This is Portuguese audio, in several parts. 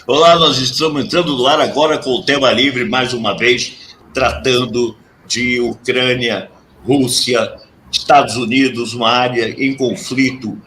Olá, nós estamos entrando no ar agora com o tema livre, mais uma vez, tratando de Ucrânia, Rússia, Estados Unidos, uma área em conflito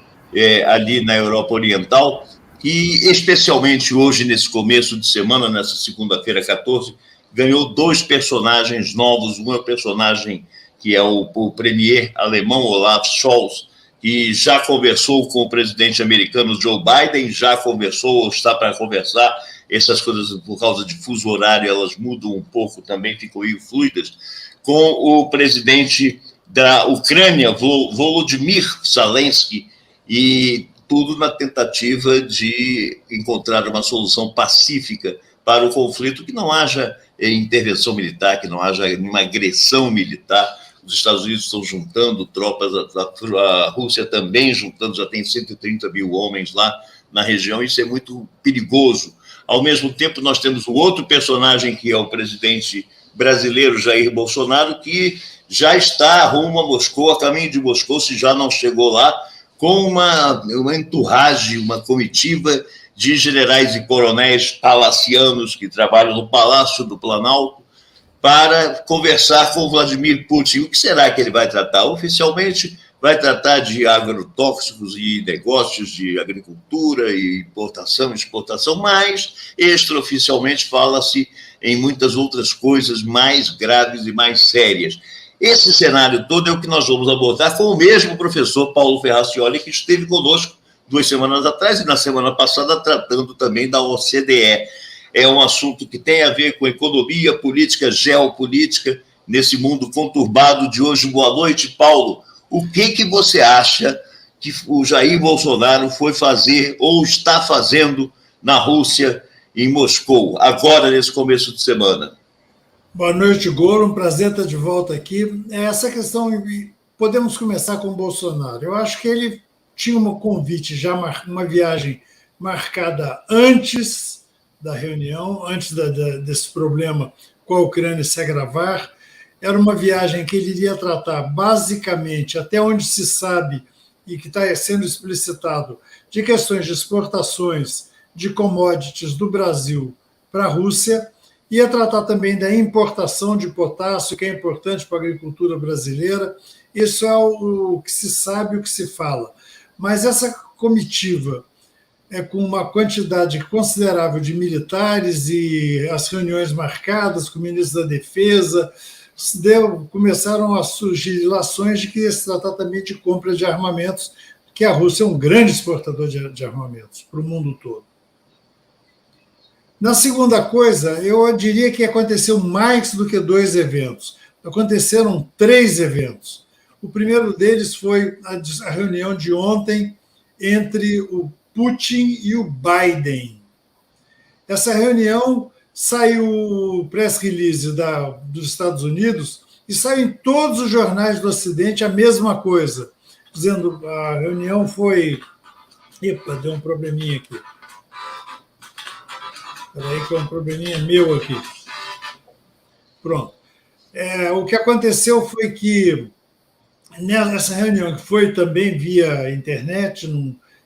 ali na Europa Oriental, e especialmente hoje, nesse começo de semana, nessa segunda-feira 14, ganhou dois personagens novos. Um é o personagem que é o premier alemão Olaf Scholz, que já conversou com o presidente americano Joe Biden, já conversou ou está para conversar. Essas coisas, por causa de fuso horário, elas mudam um pouco também, ficam fluidas, com o presidente da Ucrânia, Volodymyr Zelensky, e tudo na tentativa de encontrar uma solução pacífica para o conflito, que não haja intervenção militar, que não haja uma agressão militar. Os Estados Unidos estão juntando tropas, a Rússia também juntando, já tem 130 mil homens lá na região, isso é muito perigoso. Ao mesmo tempo, nós temos um outro personagem, que é o presidente brasileiro Jair Bolsonaro, que já está rumo a Moscou, a caminho de Moscou, se já não chegou lá, com uma entourage, uma comitiva de generais e coronéis palacianos que trabalham no Palácio do Planalto, para conversar com o Vladimir Putin. O que será que ele vai tratar? Oficialmente, vai tratar de agrotóxicos e negócios de agricultura e importação e exportação, mas extraoficialmente fala-se em muitas outras coisas mais graves e mais sérias. Esse cenário todo é o que nós vamos abordar com o mesmo professor Paulo Ferracioli, que esteve conosco 2 semanas atrás e na semana passada tratando também da OCDE. É um assunto que tem a ver com economia, política, geopolítica, nesse mundo conturbado de hoje. Boa noite, Paulo. O que você acha que o Jair Bolsonaro foi fazer ou está fazendo na Rússia, em Moscou, agora nesse começo de semana? Boa noite, Golo. Um prazer estar de volta aqui. Essa questão, podemos começar com o Bolsonaro. Eu acho que ele tinha um convite, já uma viagem marcada antes da reunião, antes desse problema com a Ucrânia se agravar. Era uma viagem que ele iria tratar basicamente, até onde se sabe e que está sendo explicitado, de questões de exportações de commodities do Brasil para a Rússia. Ia tratar também da importação de potássio, que é importante para a agricultura brasileira. Isso é o que se sabe, o que se fala. Mas essa comitiva, com uma quantidade considerável de militares e as reuniões marcadas com o ministro da Defesa, começaram a surgir ilações de que ia se tratar também de compra de armamentos, que a Rússia é um grande exportador de armamentos para o mundo todo. Na segunda coisa, eu diria que aconteceu mais do que 2 eventos. Aconteceram 3 eventos. O primeiro deles foi a reunião de ontem entre o Putin e o Biden. Essa reunião saiu o press release dos Estados Unidos e saiu em todos os jornais do Ocidente a mesma coisa, dizendo que a reunião foi... Epa, deu um probleminha aqui. Espera aí que é um probleminha meu aqui. Pronto. O que aconteceu foi que nessa reunião, que foi também via internet,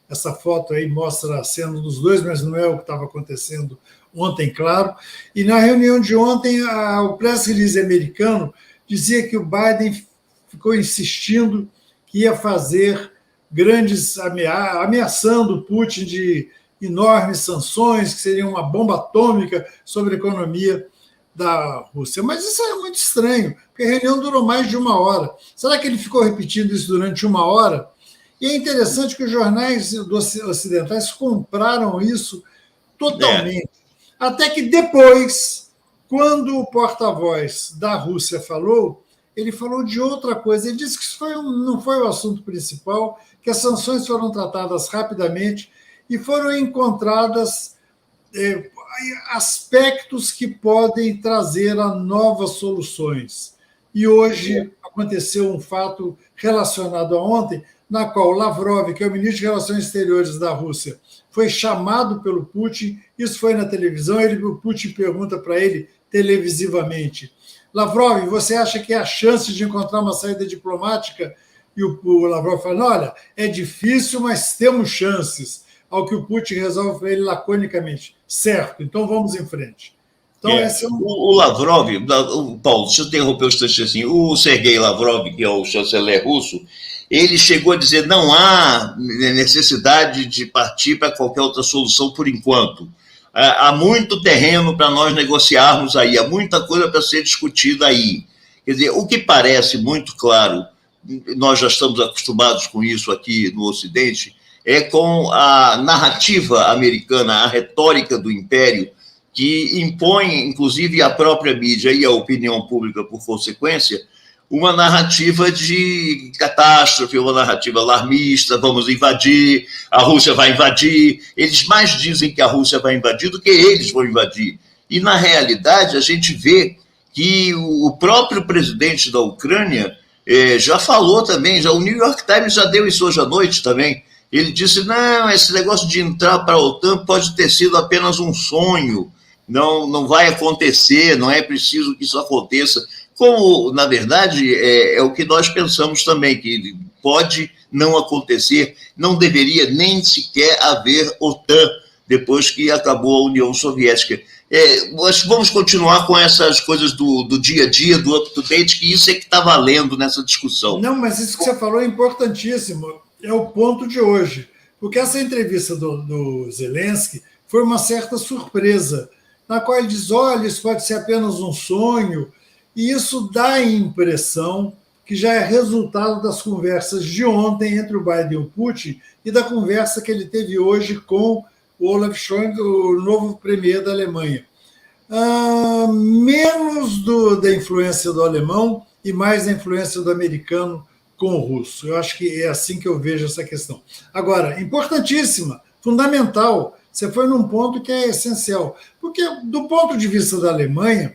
essa foto aí mostra a cena dos dois, mas não é o que estava acontecendo ontem, claro. E na reunião de ontem, o press release americano dizia que o Biden ficou insistindo que ia fazer grandes ameaçando o Putin de enormes sanções, que seriam uma bomba atômica sobre a economia da Rússia. Mas isso é muito estranho, porque a reunião durou mais de 1 hora. Será que ele ficou repetindo isso durante 1 hora? E é interessante que os jornais ocidentais compraram isso totalmente. Até que depois, quando o porta-voz da Rússia falou, ele falou de outra coisa. Ele disse que isso não foi o assunto principal, que as sanções foram tratadas rapidamente e foram encontradas aspectos que podem trazer a novas soluções. E hoje aconteceu um fato relacionado a ontem, na qual Lavrov, que é o ministro de Relações Exteriores da Rússia, foi chamado pelo Putin, isso foi na televisão, o Putin pergunta para ele televisivamente: Lavrov, você acha que há chance de encontrar uma saída diplomática? E o Lavrov fala: olha, é difícil, mas temos chances. ao que o Putin resolve para ele laconicamente. Certo, então vamos em frente. Então, esse é o Lavrov, Paulo, deixa eu interromper um instante assim, o Sergei Lavrov, que é o chanceler russo, ele chegou a dizer não há necessidade de partir para qualquer outra solução por enquanto. Há muito terreno para nós negociarmos aí, há muita coisa para ser discutida aí. Quer dizer, o que parece muito claro, nós já estamos acostumados com isso aqui no Ocidente, é com a narrativa americana, a retórica do império, que impõe, inclusive, à própria mídia e à opinião pública, por consequência, uma narrativa de catástrofe, uma narrativa alarmista, vamos invadir, a Rússia vai invadir. Eles mais dizem que a Rússia vai invadir do que eles vão invadir. E, na realidade, a gente vê que o próprio presidente da Ucrânia já falou também, o New York Times já deu isso hoje à noite também. Ele disse, não, esse negócio de entrar para a OTAN pode ter sido apenas um sonho, não vai acontecer, não é preciso que isso aconteça. Como, na verdade, é o que nós pensamos também, que pode não acontecer, não deveria nem sequer haver OTAN depois que acabou a União Soviética. Nós vamos continuar com essas coisas do dia a dia, do up-to-date, que isso é que está valendo nessa discussão. Não, mas isso que você falou é importantíssimo, é o ponto de hoje, porque essa entrevista do Zelensky foi uma certa surpresa, na qual ele diz, olha, isso pode ser apenas um sonho, e isso dá a impressão que já é resultado das conversas de ontem entre o Biden e o Putin e da conversa que ele teve hoje com o Olaf Scholz, o novo premier da Alemanha. Menos da influência do alemão e mais da influência do americano com o russo. Eu acho que é assim que eu vejo essa questão. Agora, importantíssima, fundamental, você foi num ponto que é essencial, porque do ponto de vista da Alemanha,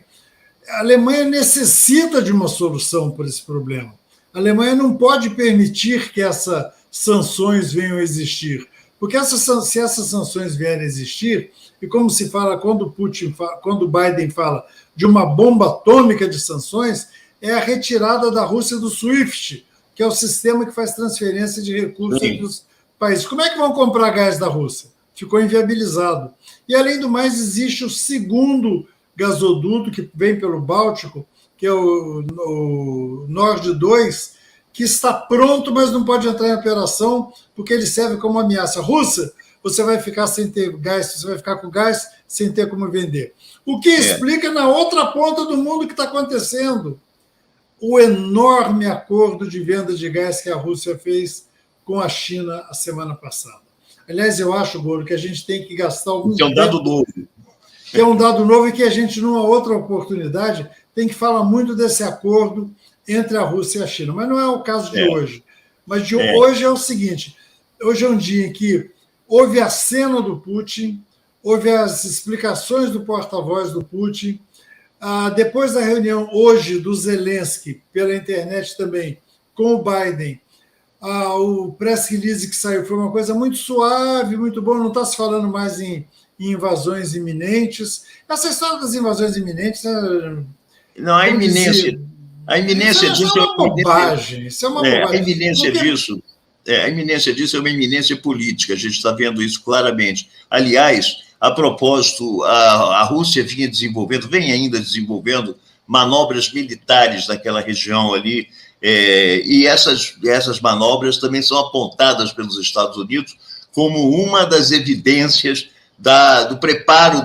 a Alemanha necessita de uma solução para esse problema. A Alemanha não pode permitir que essas sanções venham a existir, porque se essas sanções vierem a existir, e como se fala quando o Biden fala de uma bomba atômica de sanções, é a retirada da Rússia do SWIFT, que é o sistema que faz transferência de recursos entre os países. Como é que vão comprar gás da Rússia? Ficou inviabilizado. E, além do mais, existe o segundo gasoduto que vem pelo Báltico, que é o Nord 2, que está pronto, mas não pode entrar em operação, porque ele serve como ameaça. Rússia, você vai ficar sem ter gás, você vai ficar com gás sem ter como vender. O que explica na outra ponta do mundo o que está acontecendo. O enorme acordo de venda de gás que a Rússia fez com a China a semana passada. Aliás, eu acho, Goro, que a gente tem que gastar algum tempo... É um dado novo. Que é um dado novo e que a gente, numa outra oportunidade, tem que falar muito desse acordo entre a Rússia e a China. Mas não é o caso de hoje. Mas de hoje é o seguinte, hoje é um dia em que houve a cena do Putin, houve as explicações do porta-voz do Putin, depois da reunião hoje do Zelensky, pela internet também, com o Biden, o press release que saiu foi uma coisa muito suave, muito boa, não está se falando mais em invasões iminentes. Essa história das invasões iminentes... Não, a iminência disso é uma bobagem. Isso é uma bobagem. A iminência disso é uma iminência política, a gente está vendo isso claramente. Aliás, a propósito, a Rússia vem ainda desenvolvendo manobras militares naquela região ali, e essas manobras também são apontadas pelos Estados Unidos como uma das evidências do preparo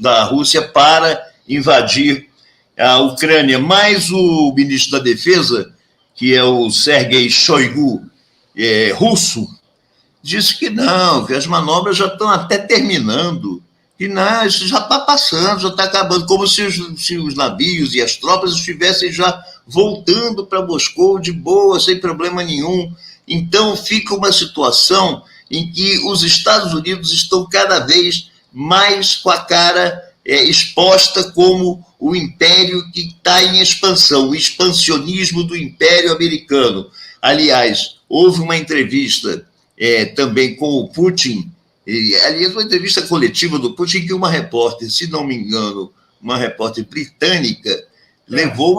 da Rússia para invadir a Ucrânia. Mas o ministro da Defesa, que é o Sergei Shoigu, russo, disse que não, que as manobras já estão até terminando, que não, isso já está passando, já está acabando, como se os navios e as tropas estivessem já voltando para Moscou de boa, sem problema nenhum. Então fica uma situação em que os Estados Unidos estão cada vez mais com a cara exposta como o império que está em expansão, o expansionismo do império americano. Aliás, houve uma entrevista também com o Putin, aliás, uma entrevista coletiva do Putin, que uma repórter, se não me engano, uma repórter britânica, levou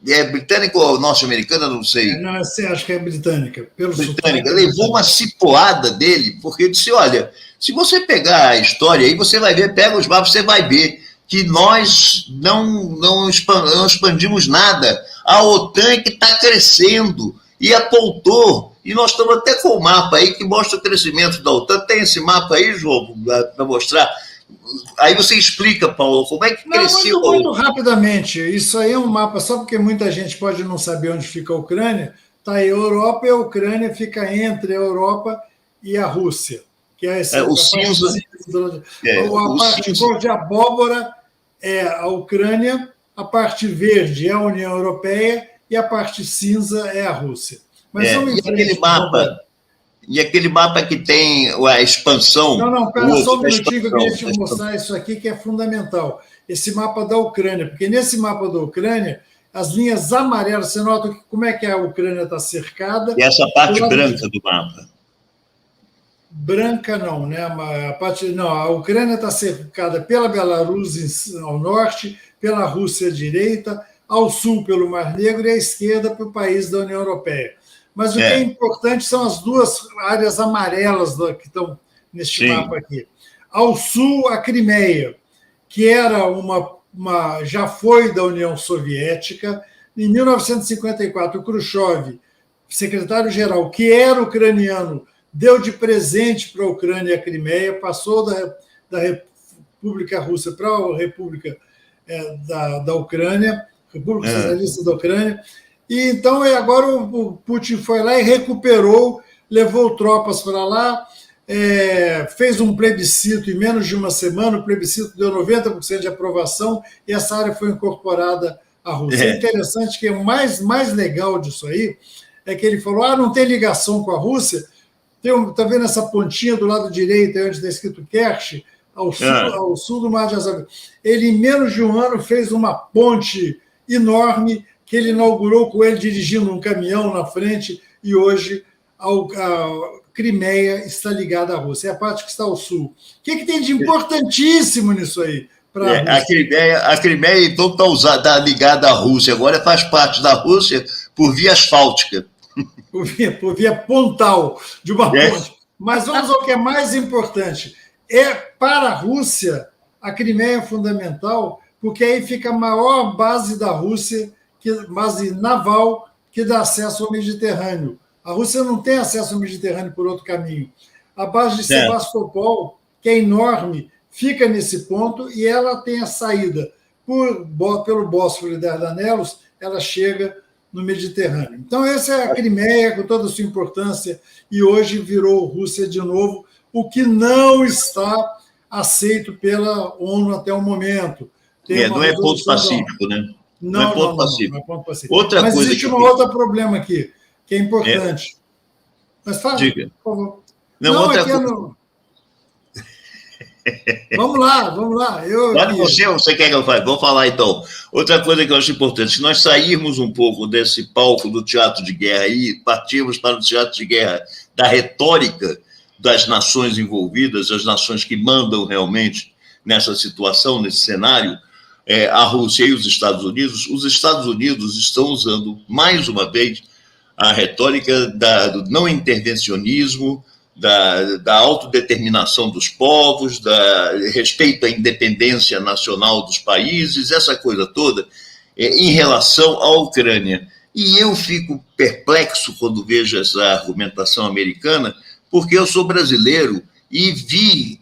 É britânica ou norte-americana, não sei. Não, acho que é britânica. Britânica, levou uma cipoada dele, porque disse, olha, se você pegar a história aí, você vai ver, pega os mapas, você vai ver que nós não expandimos nada. A OTAN é que está crescendo e apontou, e nós estamos até com o mapa aí que mostra o crescimento da OTAN. Tem esse mapa aí, João, para mostrar? Aí você explica, Paulo, como é que cresceu. Muito rapidamente. Isso aí é um mapa, só porque muita gente pode não saber onde fica a Ucrânia. Está aí a Europa, e a Ucrânia fica entre a Europa e a Rússia, que é essa, o cinza. A parte cor de abóbora é a Ucrânia, a parte verde é a União Europeia e a parte cinza é a Rússia. Mas e aquele mapa que tem a expansão... Não, espera só um minutinho que eu queria te mostrar isso aqui, que é fundamental. Esse mapa da Ucrânia, porque nesse mapa da Ucrânia, as linhas amarelas, você nota como é que a Ucrânia está cercada... E essa parte branca do mapa. Branca não, né? A Ucrânia está cercada pela Belarus ao norte, pela Rússia à direita, ao sul pelo Mar Negro e à esquerda para o país da União Europeia. Mas o que é importante são as duas áreas amarelas que estão neste mapa aqui. Ao sul, a Crimeia, que era já foi da União Soviética. Em 1954, o Khrushchev, secretário-geral, que era ucraniano, deu de presente para a Ucrânia a Crimeia, passou da República Russa para a República da Ucrânia, República Socialista da Ucrânia. E então agora o Putin foi lá e recuperou, levou tropas para lá, fez um plebiscito em menos de uma semana, o plebiscito deu 90% de aprovação e essa área foi incorporada à Rússia. É interessante que o mais legal disso aí é que ele falou, não tem ligação com a Rússia, está vendo essa pontinha do lado direito, onde está escrito Kerch, ao sul do Mar de Azov. Ele, em menos de um ano, fez uma ponte enorme que ele inaugurou com ele dirigindo um caminhão na frente, e hoje a Crimeia está ligada à Rússia. É a parte que está ao sul. O que tem de importantíssimo nisso aí? A Crimeia, então, está ligada à Rússia. Agora faz parte da Rússia por via asfáltica. Por via pontal de uma ponte. Mas vamos ao que é mais importante. Para a Rússia, a Crimeia é fundamental, porque aí fica a maior base da Rússia, base naval, que dá acesso ao Mediterrâneo. A Rússia não tem acesso ao Mediterrâneo por outro caminho. A base de Sebastopol, que é enorme, fica nesse ponto e ela tem a saída pelo Bósforo e Dardanelos, ela chega no Mediterrâneo. Então, essa é a Crimeia, com toda a sua importância, e hoje virou Rússia de novo, o que não está aceito pela ONU até o momento. Não é ponto pacífico, né? Não é ponto pacífico. Mas existe um outro problema aqui, que é importante. Mas fala, diga. Por favor. Outra coisa. Vamos lá. Você quer que eu fale? Vou falar, então. Outra coisa que eu acho importante, se nós sairmos um pouco desse palco do teatro de guerra e partirmos para o teatro de guerra da retórica das nações envolvidas, as nações que mandam realmente nessa situação, nesse cenário, a Rússia e os Estados Unidos estão usando, mais uma vez, a retórica do não intervencionismo, da autodeterminação dos povos, respeito à independência nacional dos países, essa coisa toda, em relação à Ucrânia. E eu fico perplexo quando vejo essa argumentação americana, porque eu sou brasileiro e vi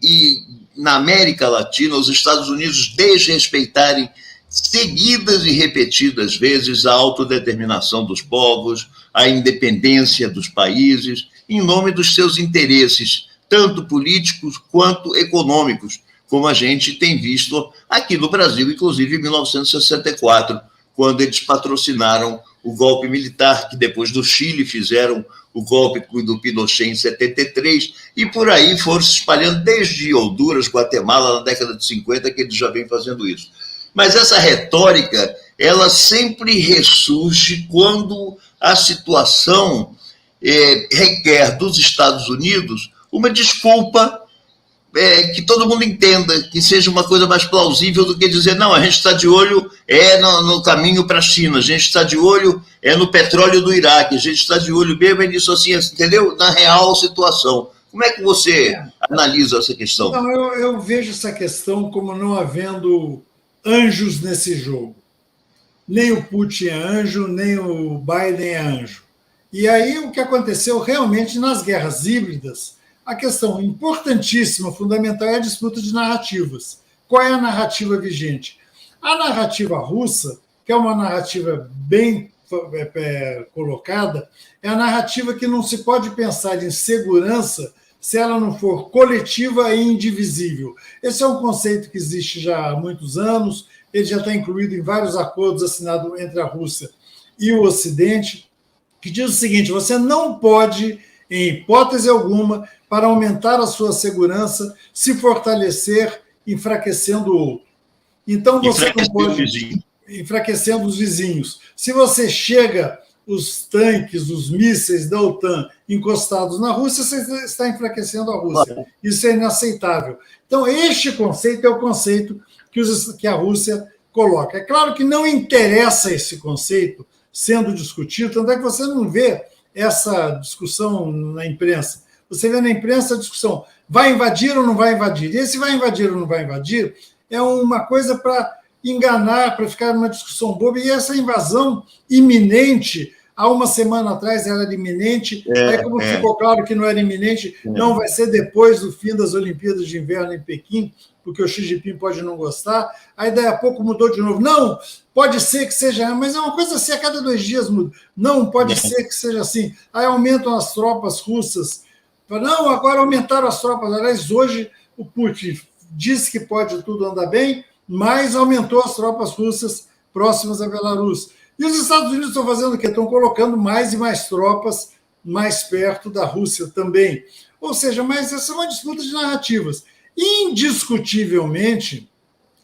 na América Latina os Estados Unidos desrespeitarem seguidas e repetidas vezes a autodeterminação dos povos, a independência dos países, em nome dos seus interesses, tanto políticos quanto econômicos, como a gente tem visto aqui no Brasil, inclusive em 1964, quando eles patrocinaram o golpe militar, que depois do Chile fizeram o golpe do Pinochet em 73, e por aí foram se espalhando desde Honduras, Guatemala, na década de 50, que eles já vêm fazendo isso. Mas essa retórica, ela sempre ressurge quando a situação requer dos Estados Unidos uma desculpa que todo mundo entenda, que seja uma coisa mais plausível do que dizer, não, a gente está de olho no caminho para a China, a gente está de olho no petróleo do Iraque, a gente está de olho mesmo nisso assim, entendeu? Na real situação. Como é que você analisa essa questão? Não, eu vejo essa questão como não havendo anjos nesse jogo. Nem o Putin é anjo, nem o Biden é anjo. E aí o que aconteceu realmente nas guerras híbridas, a questão importantíssima, fundamental, é a disputa de narrativas. Qual é a narrativa vigente? A narrativa russa, que é uma narrativa bem colocada, é a narrativa que não se pode pensar em segurança se ela não for coletiva e indivisível. Esse é um conceito que existe já há muitos anos, ele já está incluído em vários acordos assinados entre a Rússia e o Ocidente, que diz o seguinte: você não pode, em hipótese alguma, para aumentar a sua segurança, se fortalecer enfraquecendo o outro. Então, você não pode... enfraquecendo os vizinhos. Se você chega os tanques, os mísseis da OTAN encostados na Rússia, você está enfraquecendo a Rússia. Isso é inaceitável. Então, este conceito é o conceito que a Rússia coloca. É claro que não interessa esse conceito sendo discutido, tanto é que você não vê essa discussão na imprensa. Você vê na imprensa a discussão, vai invadir ou não vai invadir? E esse vai invadir ou não vai invadir é uma coisa para enganar, para ficar numa discussão boba, e essa invasão iminente, há uma semana atrás era iminente, aí como ficou claro que não era iminente, não vai ser depois do fim das Olimpíadas de Inverno em Pequim, porque o Xi Jinping pode não gostar, aí daí a pouco mudou de novo, não, pode ser que seja, mas é uma coisa assim, a cada 2 dias muda, não, pode ser que seja assim, aí aumentam as tropas russas, não, agora aumentaram as tropas, aliás, hoje o Putin disse que pode tudo andar bem, mas aumentou as tropas russas próximas à Belarus. E os Estados Unidos estão fazendo o quê? Estão colocando mais e mais tropas mais perto da Rússia também. Ou seja, mas essa é uma disputa de narrativas. Indiscutivelmente,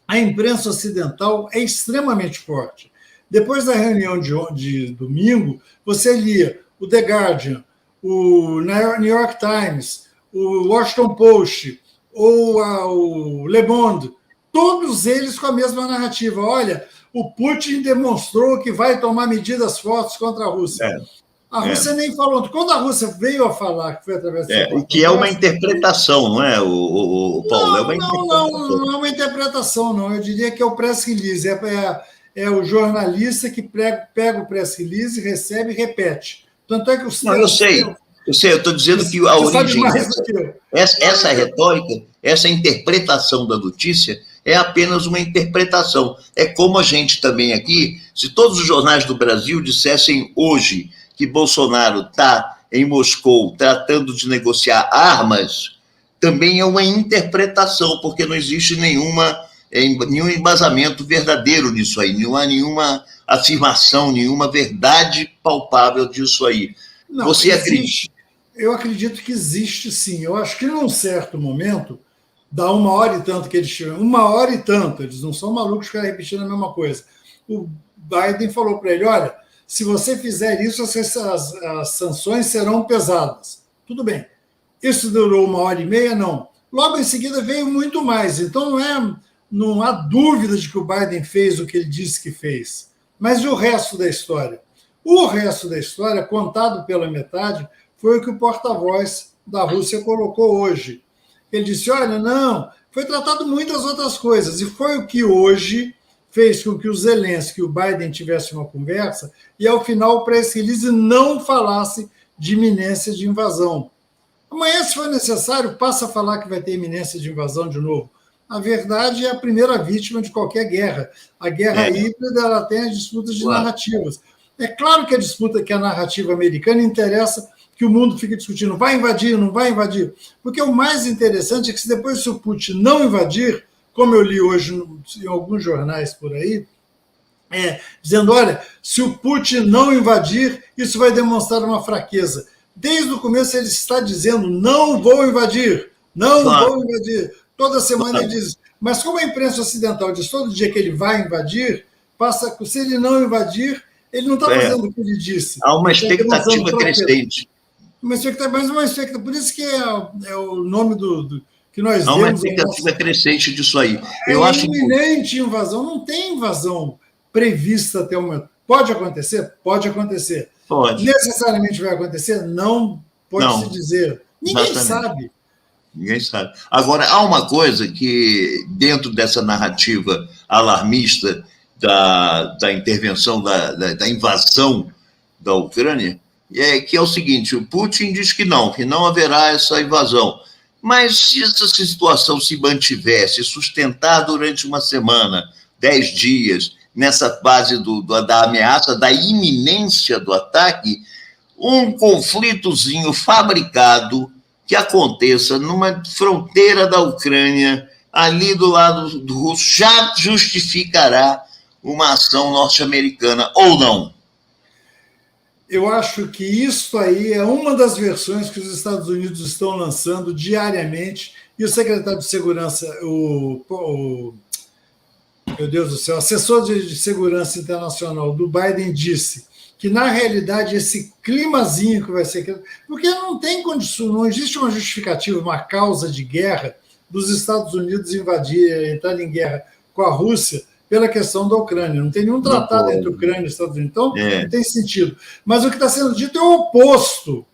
a imprensa ocidental é extremamente forte. Depois da reunião de domingo, você lia o The Guardian, o New York Times, o Washington Post, ou o Le Monde, todos eles com a mesma narrativa. Olha, o Putin demonstrou que vai tomar medidas fortes contra a Rússia. A Rússia nem falou. Quando a Rússia veio a falar, que foi através do o que é uma interpretação, não é, o Paulo? Não é uma interpretação, não. Eu diria que é o press release. É o jornalista que pega o press release, recebe e repete. Tanto é que os não, eu sei, eu estou dizendo que a origem essa retórica, essa interpretação da notícia é apenas uma interpretação. É como a gente também aqui, se todos os jornais do Brasil dissessem hoje que Bolsonaro está em Moscou tratando de negociar armas, também é uma interpretação, porque não existe nenhum embasamento verdadeiro nisso aí, não há nenhuma afirmação, nenhuma verdade palpável disso aí. Não, você acredita? Eu acredito que existe, sim. Eu acho que num certo momento, dá 1h e tanto que eles tiveram, 1h e tanto, eles não são malucos ficar repetindo a mesma coisa. O Biden falou para ele, olha, se você fizer isso, as sanções serão pesadas. Tudo bem. Isso durou 1h30? Não. Logo em seguida veio muito mais. Então não há dúvida de que o Biden fez o que ele disse que fez. Mas e o resto da história? O resto da história, contado pela metade, foi o que o porta-voz da Rússia colocou hoje. Ele disse, olha, não, foi tratado muitas outras coisas, e foi o que hoje fez com que o Zelensky e o Biden tivessem uma conversa, e ao final o press release não falasse de iminência de invasão. Amanhã, se for necessário, passa a falar que vai ter iminência de invasão de novo. A verdade é a primeira vítima de qualquer guerra. A guerra híbrida, ela tem as disputas de narrativas. É claro que a disputa, que a narrativa americana interessa que o mundo fique discutindo, vai invadir, não vai invadir. Porque o mais interessante é que se depois o Putin não invadir, como eu li hoje em alguns jornais por aí, dizendo, olha, se o Putin não invadir, isso vai demonstrar uma fraqueza. Desde o começo ele está dizendo, não vou invadir, não vou invadir. Toda semana ele diz, mas como a imprensa ocidental diz todo dia que ele vai invadir, se ele não invadir, ele não está fazendo o que ele disse. Há uma expectativa crescente. Uma expectativa, por isso que é o nome que nós Há uma demos... expectativa crescente disso aí. Eu acho iminente invasão, não tem invasão prevista até o momento. Pode acontecer? Pode acontecer. Pode. Necessariamente vai acontecer? Não pode-se dizer. Ninguém sabe. Ninguém sabe. Agora, há uma coisa que, dentro dessa narrativa alarmista da intervenção, da invasão da Ucrânia, que é o seguinte: o Putin diz que não haverá essa invasão. Mas se essa situação se mantivesse, sustentar durante uma semana, 10 dias, nessa base da ameaça, da iminência do ataque, um conflitozinho fabricado que aconteça numa fronteira da Ucrânia, ali do lado do russo, já justificará uma ação norte-americana, ou não? Eu acho que isso aí é uma das versões que os Estados Unidos estão lançando diariamente, e o secretário de Segurança, meu Deus do céu, assessor de Segurança Internacional do Biden disse que, na realidade, esse climazinho que vai ser... Porque não tem condição, não existe uma justificativa, uma causa de guerra dos Estados Unidos entrar em guerra com a Rússia pela questão da Ucrânia. Não tem nenhum tratado entre Ucrânia e Estados Unidos, então não tem sentido. Mas o que está sendo dito é o oposto.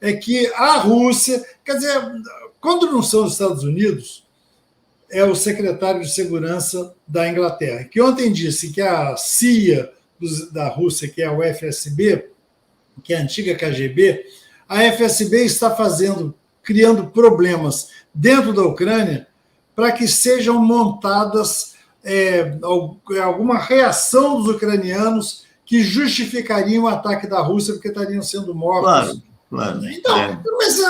É que a Rússia... Quer dizer, quando não são os Estados Unidos, é o secretário de Segurança da Inglaterra, que ontem disse que a CIA da Rússia, que é a FSB, que é a antiga KGB, a FSB está criando problemas dentro da Ucrânia para que sejam montadas alguma reação dos ucranianos que justificariam o ataque da Rússia porque estariam sendo mortos. Claro. Então,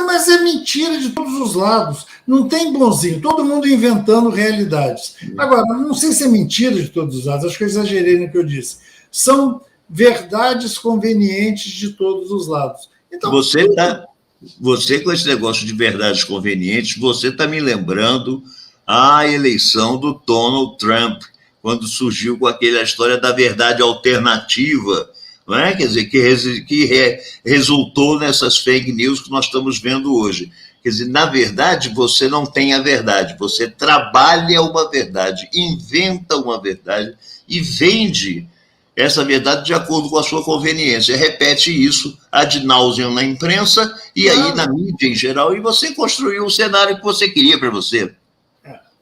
mas é mentira de todos os lados. Não tem bonzinho. Todo mundo inventando realidades. Agora, não sei se é mentira de todos os lados. Acho que eu exagerei no que eu disse. São verdades convenientes de todos os lados. Então, você com esse negócio de verdades convenientes, você está me lembrando a eleição do Donald Trump, quando surgiu com aquela história da verdade alternativa, não é? Quer dizer, que resultou nessas fake news que nós estamos vendo hoje. Quer dizer, na verdade, você não tem a verdade, você trabalha uma verdade, inventa uma verdade e vende essa verdade de acordo com a sua conveniência. Repete isso ad nauseam na imprensa e aí na mídia em geral, e você construiu o cenário que você queria para você.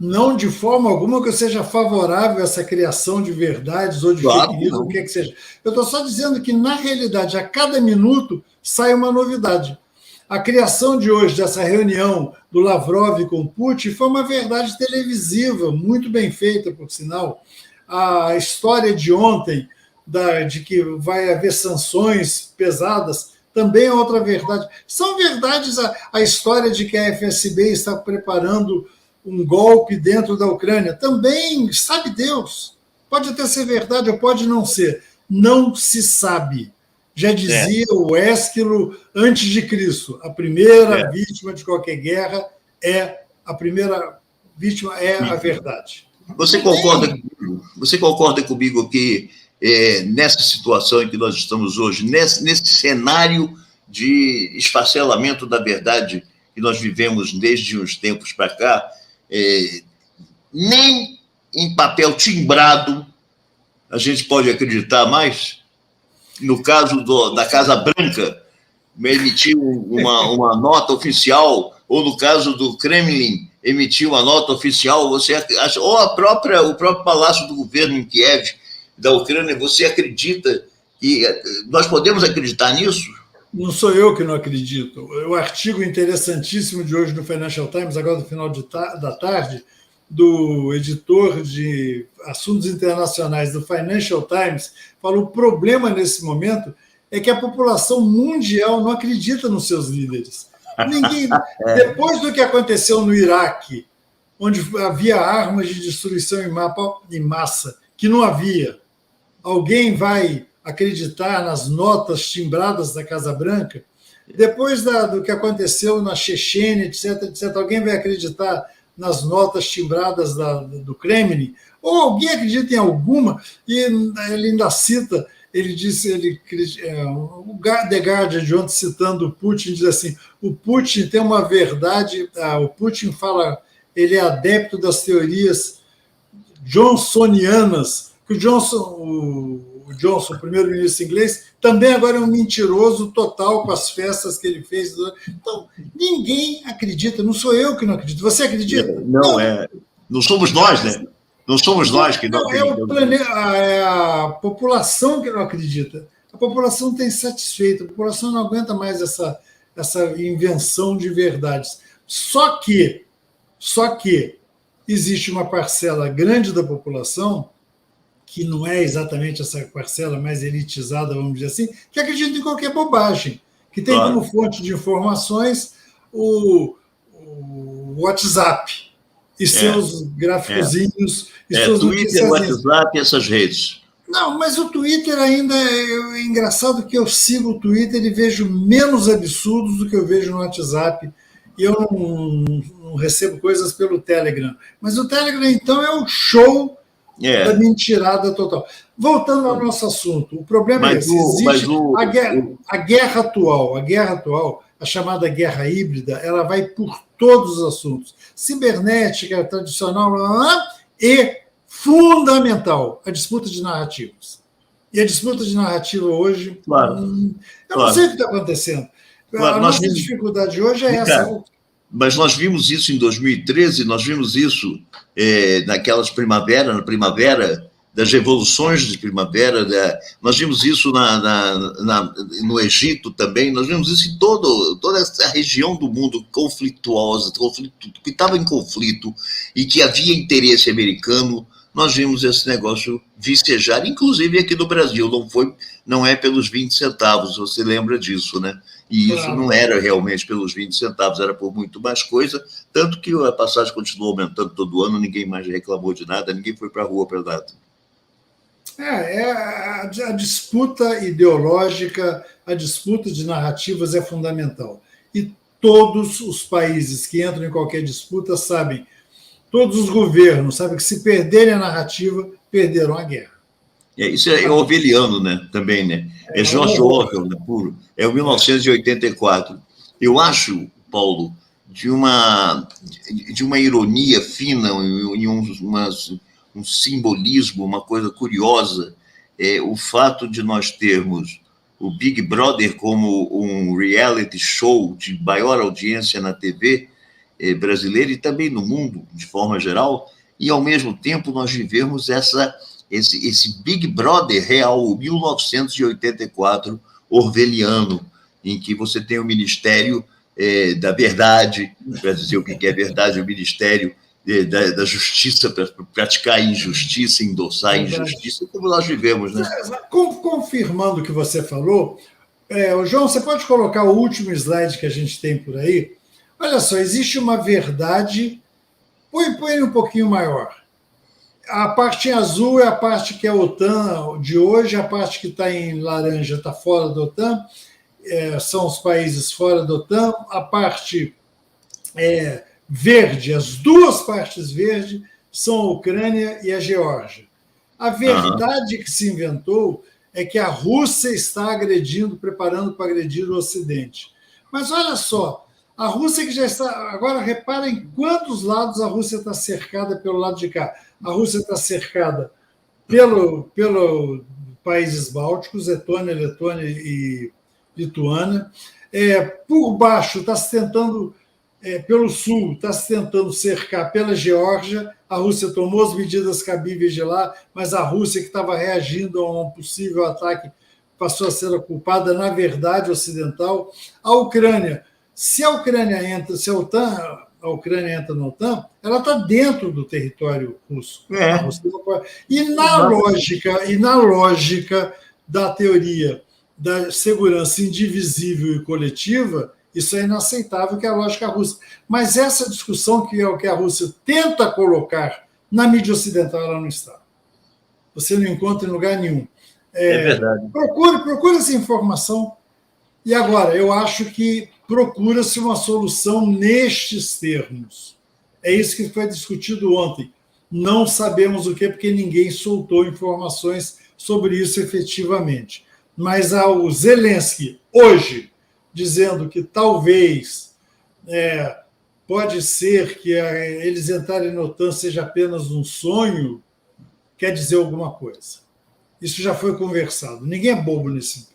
Não de forma alguma que eu seja favorável a essa criação de verdades ou de fake news, o que seja. Eu estou só dizendo que, na realidade, a cada minuto sai uma novidade. A criação de hoje, dessa reunião do Lavrov com Putin, foi uma verdade televisiva, muito bem feita, por sinal. A história de ontem, de que vai haver sanções pesadas, também é outra verdade. São verdades, a história de que a FSB está preparando um golpe dentro da Ucrânia, também, sabe Deus, pode até ser verdade ou pode não ser, não se sabe. Já dizia o Ésquilo antes de Cristo, a primeira vítima de qualquer guerra a verdade. Você concorda comigo que nessa situação em que nós estamos hoje, nesse cenário de esfacelamento da verdade que nós vivemos desde uns tempos para cá, nem em papel timbrado a gente pode acreditar mais? No caso da Casa Branca, emitir uma nota oficial, ou no caso do Kremlin, emitir uma nota oficial, você acha, ou o próprio Palácio do Governo em Kiev, da Ucrânia, você acredita que nós podemos acreditar nisso? Não sou eu que não acredito. O artigo interessantíssimo de hoje no Financial Times, agora no final da tarde, do editor de assuntos internacionais do Financial Times, falou: o problema nesse momento é que a população mundial não acredita nos seus líderes. Ninguém, depois do que aconteceu no Iraque, onde havia armas de destruição em massa, que não havia, alguém vai acreditar nas notas timbradas da Casa Branca? Depois do que aconteceu na Chechênia, etc., alguém vai acreditar nas notas timbradas do Kremlin? Ou alguém acredita em alguma? E ele ainda cita ele disse, o The Guardian de ontem, citando o Putin, diz assim, o Putin tem uma verdade, o Putin fala, ele é adepto das teorias johnsonianas, que o Johnson, o primeiro-ministro inglês, também agora é um mentiroso total com as festas que ele fez. Então, ninguém acredita, não sou eu que não acredito. Você acredita? Não, não somos nós, né? Não somos nós que não acreditamos. É a população que não acredita. A população tem satisfeito, a população não aguenta mais essa invenção de verdades. Só que existe uma parcela grande da população, que não é exatamente essa parcela mais elitizada, vamos dizer assim, que acredita em qualquer bobagem, que tem como fonte de informações o WhatsApp e seus gráficozinhos. E seus Twitter, WhatsApp e essas redes. Não, mas o Twitter ainda é engraçado que eu sigo o Twitter e vejo menos absurdos do que eu vejo no WhatsApp. E eu não recebo coisas pelo Telegram. Mas o Telegram, então, é o show da mentirada total. Voltando ao nosso assunto, o problema é esse. Existe a guerra atual, a chamada guerra híbrida, ela vai por todos os assuntos. Cibernética, tradicional, e fundamental, a disputa de narrativas. E a disputa de narrativa hoje, eu não sei o que está acontecendo. A nossa dificuldade hoje é essa. Mas nós vimos isso em 2013, nós vimos isso na primavera, das revoluções de primavera, nós vimos isso no Egito também, nós vimos isso em toda essa região do mundo conflituosa, que estava em conflito e que havia interesse americano. Nós vimos esse negócio vicejar, inclusive aqui no Brasil, não é pelos 20 centavos, você lembra disso, né? E isso não era realmente pelos 20 centavos, era por muito mais coisa, tanto que a passagem continuou aumentando todo ano, ninguém mais reclamou de nada, ninguém foi para a rua para nada. A disputa ideológica, a disputa de narrativas é fundamental. E todos os países que entram em qualquer disputa sabem, todos os governos sabem que se perderem a narrativa, perderam a guerra. Isso é orwelliano, né? Também, né? É George Orwell, né? Puro. É o 1984. Eu acho, Paulo, de uma ironia fina, em um simbolismo, uma coisa curiosa, o fato de nós termos o Big Brother como um reality show de maior audiência na TV brasileira e também no mundo, de forma geral, e, ao mesmo tempo, nós vivemos esse Big Brother real, 1984, orwelliano, em que você tem o Ministério da Verdade, para dizer o que é verdade, o Ministério da Justiça, para praticar injustiça, endossar injustiça, como nós vivemos, né? Confirmando o que você falou, João, você pode colocar o último slide que a gente tem por aí? Olha só, existe uma verdade, põe ele um pouquinho maior. A parte em azul é a parte que é a OTAN de hoje, a parte que está em laranja está fora da OTAN, são os países fora da OTAN, a parte verde, as duas partes verdes são a Ucrânia e a Geórgia. A verdade que se inventou é que a Rússia está preparando para agredir o Ocidente. Mas olha só, a Rússia que já está... Agora, repara em quantos lados a Rússia está cercada pelo lado de cá. A Rússia está cercada pelo países bálticos, Letônia e Lituânia. Por baixo, está se tentando... pelo sul, está se tentando cercar pela Geórgia. A Rússia tomou as medidas cabíveis de lá, mas a Rússia, que estava reagindo a um possível ataque, passou a ser a culpada, na verdade, ocidental. A Ucrânia... Se a Ucrânia entra na OTAN, ela está dentro do território russo. E na lógica da teoria da segurança indivisível e coletiva, isso é inaceitável, que é a lógica russa. Mas essa discussão, que é o que a Rússia tenta colocar na mídia ocidental, ela não está. Você não encontra em lugar nenhum. É verdade. Procure essa informação. E agora, eu acho que procura-se uma solução nestes termos. É isso que foi discutido ontem. Não sabemos o que, porque ninguém soltou informações sobre isso efetivamente. Mas ao Zelensky, hoje, dizendo que talvez pode ser que eles entrarem na OTAN seja apenas um sonho, quer dizer alguma coisa. Isso já foi conversado. Ninguém é bobo nesse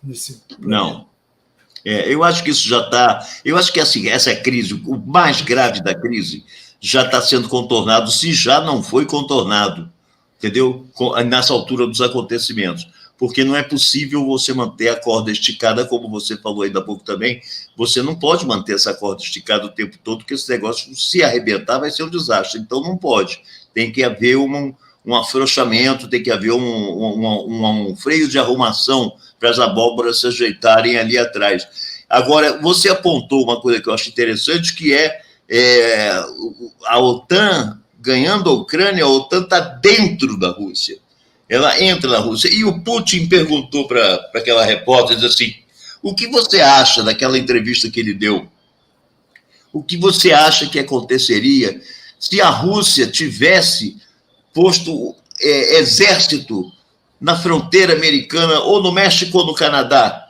Não. Eu acho que isso já está... Eu acho que assim, essa crise, o mais grave da crise, já está sendo contornado, se já não foi contornado, entendeu? Nessa altura dos acontecimentos. Porque não é possível você manter a corda esticada, como você falou ainda há pouco também. Você não pode manter essa corda esticada o tempo todo, porque esse negócio, se arrebentar, vai ser um desastre. Então, não pode. Tem que haver um afrouxamento, tem que haver um freio de arrumação para as abóboras se ajeitarem ali atrás. Agora, você apontou uma coisa que eu acho interessante, que a OTAN ganhando a Ucrânia, a OTAN está dentro da Rússia. Ela entra na Rússia. E o Putin perguntou para aquela repórter, diz assim, o que você acha daquela entrevista que ele deu? O que você acha que aconteceria se a Rússia tivesse posto exército na fronteira americana, ou no México ou no Canadá,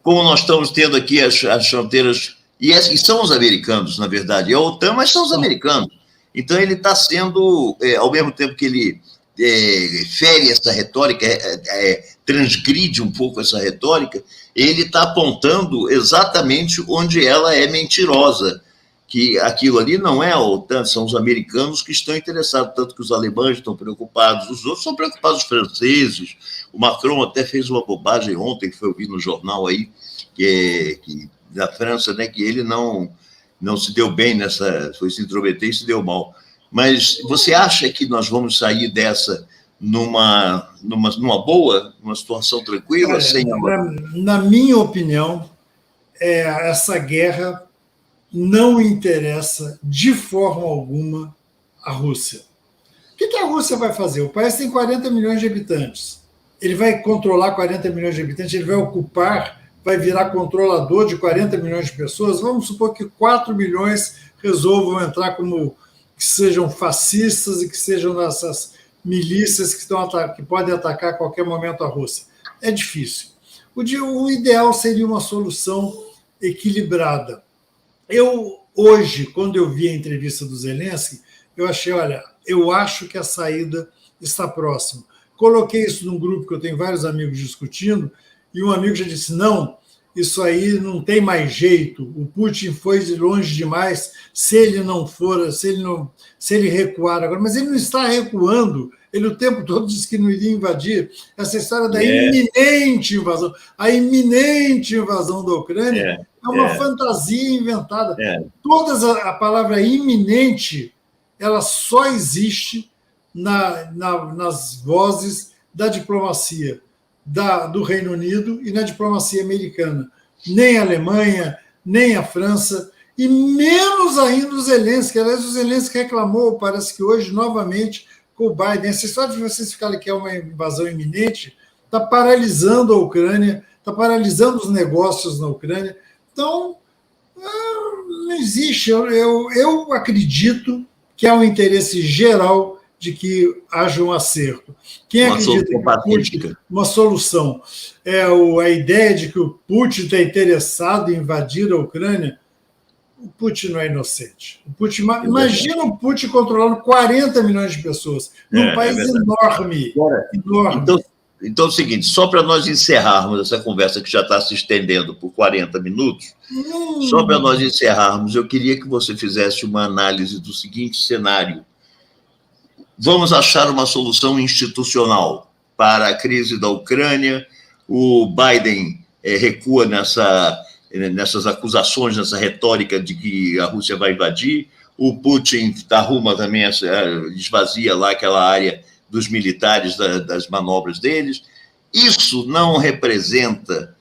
como nós estamos tendo aqui as fronteiras, e são os americanos, na verdade, é a OTAN, mas são os americanos. Então, ele está sendo, ao mesmo tempo que ele fere essa retórica, transgride um pouco essa retórica, ele está apontando exatamente onde ela é mentirosa, que aquilo ali não é a OTAN, são os americanos que estão interessados, tanto que os alemães estão preocupados, os outros estão preocupados, os franceses. O Macron até fez uma bobagem ontem, que foi ouvir no jornal aí, que da França, né, que ele não se deu bem foi se intrometer e se deu mal. Mas você acha que nós vamos sair dessa numa boa, numa situação tranquila? Na minha opinião, essa guerra não interessa de forma alguma a Rússia. O que a Rússia vai fazer? O país tem 40 milhões de habitantes. Ele vai controlar 40 milhões de habitantes, ele vai ocupar, vai virar controlador de 40 milhões de pessoas. Vamos supor que 4 milhões resolvam entrar como que sejam fascistas e que sejam essas milícias que podem atacar a qualquer momento a Rússia. É difícil. O ideal seria uma solução equilibrada. Hoje, quando eu vi a entrevista do Zelensky, eu achei, olha, eu acho que a saída está próxima. Coloquei isso num grupo que eu tenho vários amigos discutindo, e um amigo já disse, não, isso aí não tem mais jeito, o Putin foi longe demais, se ele recuar agora, mas ele não está recuando, ele o tempo todo disse que não iria invadir. Essa história da iminente invasão, a iminente invasão da Ucrânia é uma fantasia inventada. A palavra iminente, ela só existe nas vozes da diplomacia do Reino Unido e na diplomacia americana. Nem a Alemanha, nem a França, e menos ainda o Zelensky. Aliás, o Zelensky reclamou, parece que hoje, novamente, com o Biden. Essa história de vocês ficarem que é uma invasão iminente está paralisando a Ucrânia, está paralisando os negócios na Ucrânia. Então, não existe. Eu acredito que há um interesse geral de que haja um acerto. Quem acredita que uma solução a ideia de que o Putin está interessado em invadir a Ucrânia, o Putin não é inocente. Imagina o Putin controlando 40 milhões de pessoas num país enorme. enorme. Então é o seguinte, só para nós encerrarmos essa conversa que já está se estendendo por 40 minutos, só para nós encerrarmos, eu queria que você fizesse uma análise do seguinte cenário. Vamos achar uma solução institucional para a crise da Ucrânia. O Biden recua nessas acusações, nessa retórica de que a Rússia vai invadir. O Putin arruma também, esvazia lá aquela área dos militares, das manobras deles. Isso não representa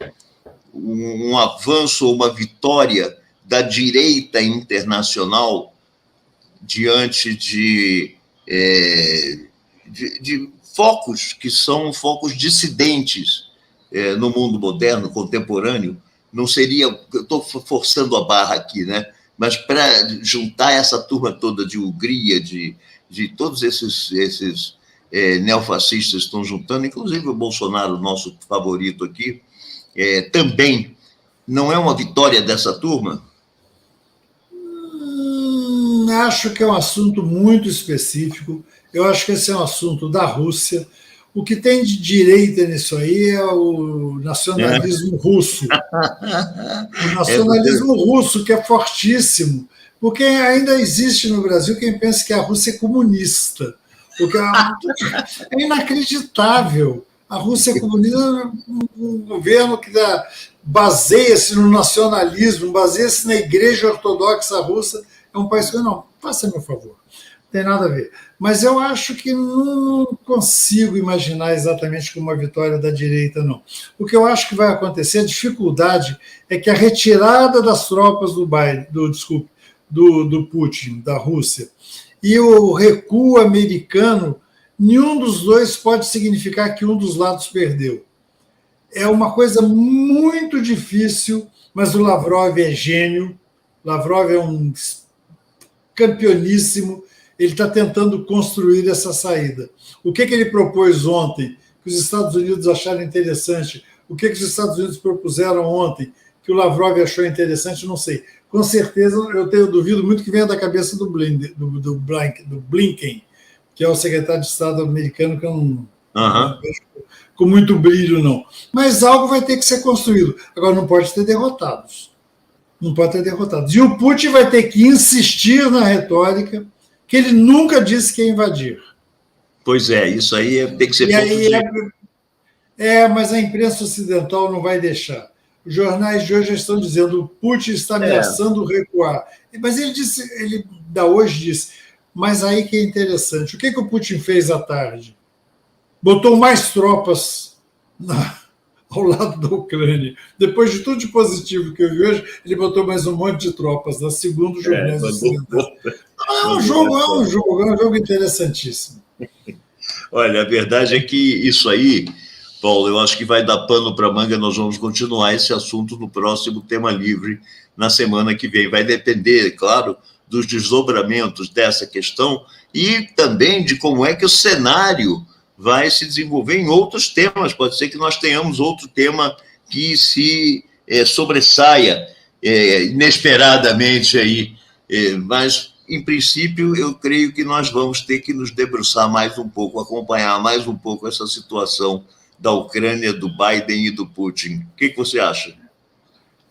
um avanço ou uma vitória da direita internacional diante de focos que são focos dissidentes no mundo moderno, contemporâneo. Não seria, eu estou forçando a barra aqui, né? Mas para juntar essa turma toda de Hungria, de todos esses neofascistas estão juntando, inclusive o Bolsonaro, nosso favorito aqui, também não é uma vitória dessa turma? Acho que é um assunto muito específico. Eu acho que esse é um assunto da Rússia. O que tem de direita nisso aí é o nacionalismo russo. O nacionalismo russo, que é fortíssimo, porque ainda existe no Brasil quem pensa que a Rússia é comunista. Porque é inacreditável. A Rússia é comunista, um governo que baseia-se no nacionalismo, baseia-se na Igreja Ortodoxa Russa. É um país que, não, faça meu favor, não tem nada a ver. Mas eu acho que não consigo imaginar exatamente como uma vitória da direita, não. O que eu acho que vai acontecer, a dificuldade, é que a retirada das tropas do Putin, da Rússia, e o recuo americano, nenhum dos dois pode significar que um dos lados perdeu. É uma coisa muito difícil, mas o Lavrov é gênio, Lavrov é um campeoníssimo, ele está tentando construir essa saída. O que ele propôs ontem, que os Estados Unidos acharam interessante, o que os Estados Unidos propuseram ontem, que o Lavrov achou interessante, não sei. Com certeza, eu duvido muito que venha da cabeça do Blinken, que é o secretário de Estado americano, que eu não vejo com muito brilho, não. Mas algo vai ter que ser construído. Agora, não pode ter derrotados. Não pode ter derrotados. E o Putin vai ter que insistir na retórica que ele nunca disse que ia invadir. Pois é, isso aí tem que ser ponto mas a imprensa ocidental não vai deixar. Os jornais de hoje estão dizendo o Putin está ameaçando recuar. Mas ele hoje disse, mas aí que é interessante. O que o Putin fez à tarde? Botou mais tropas ao lado da Ucrânia. Depois de tudo de positivo que eu vi hoje, ele botou mais um monte de tropas, segundo os jornais ocidentais. É um jogo interessantíssimo. Olha, a verdade é que isso aí, Paulo, eu acho que vai dar pano para manga. Nós vamos continuar esse assunto no próximo Tema Livre, na semana que vem. Vai depender, claro, dos desdobramentos dessa questão e também de como é que o cenário vai se desenvolver em outros temas. Pode ser que nós tenhamos outro tema que se sobressaia inesperadamente aí, mas, em princípio, eu creio que nós vamos ter que nos debruçar mais um pouco, acompanhar mais um pouco essa situação da Ucrânia, do Biden e do Putin. O que você acha?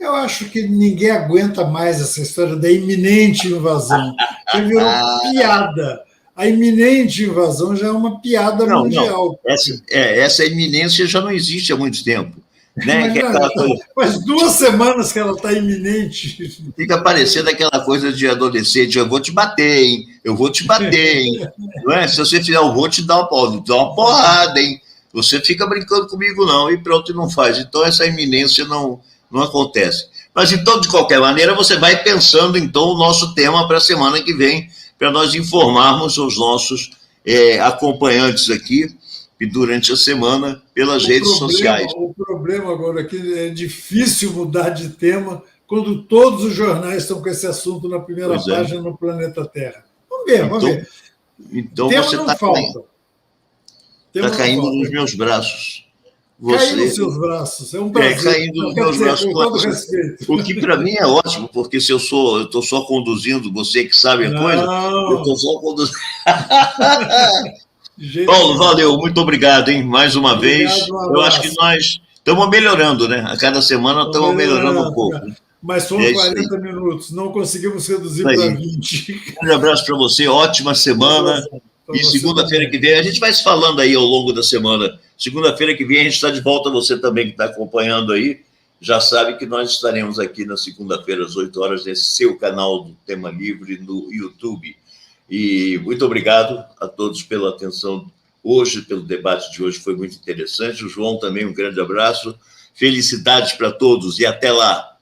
Eu acho que ninguém aguenta mais essa história da iminente invasão. Já virou piada. A iminente invasão já é uma piada mundial. Não. Essa iminência já não existe há muito tempo. Né? Faz 2 semanas que ela está iminente. Fica parecendo aquela coisa de adolescente, eu vou te bater, hein? Eu vou te bater, hein? Não é? Se você fizer, eu vou te dar uma porrada, hein? Você fica brincando comigo, não, e pronto, não faz. Então, essa iminência não acontece. Mas, então, de qualquer maneira, você vai pensando, então, o nosso tema para a semana que vem, para nós informarmos os nossos acompanhantes aqui, e durante a semana, pelas redes sociais. O problema agora é que é difícil mudar de tema quando todos os jornais estão com esse assunto na primeira página no planeta Terra. Vamos ver. Então você está caindo nos meus braços. Cair nos seus braços, é um prazer. Caindo nos meus braços. Com todo respeito. O que para mim é ótimo, porque se eu estou só conduzindo, você que sabe a coisa, eu estou só conduzindo. Paulo, valeu, muito obrigado, hein? Mais uma vez. Eu acho que nós estamos melhorando, né? A cada semana estamos melhorando um pouco. Mas foram 40 minutos, não conseguimos reduzir para 20. Um abraço para você, ótima semana. E segunda-feira que vem, a gente vai se falando aí ao longo da semana. Segunda-feira que vem a gente está de volta, você também que está acompanhando aí, já sabe que nós estaremos aqui na segunda-feira às 8 horas nesse seu canal do Tema Livre no YouTube. E muito obrigado a todos pela atenção hoje, pelo debate de hoje, foi muito interessante. O João também, um grande abraço. Felicidades para todos e até lá.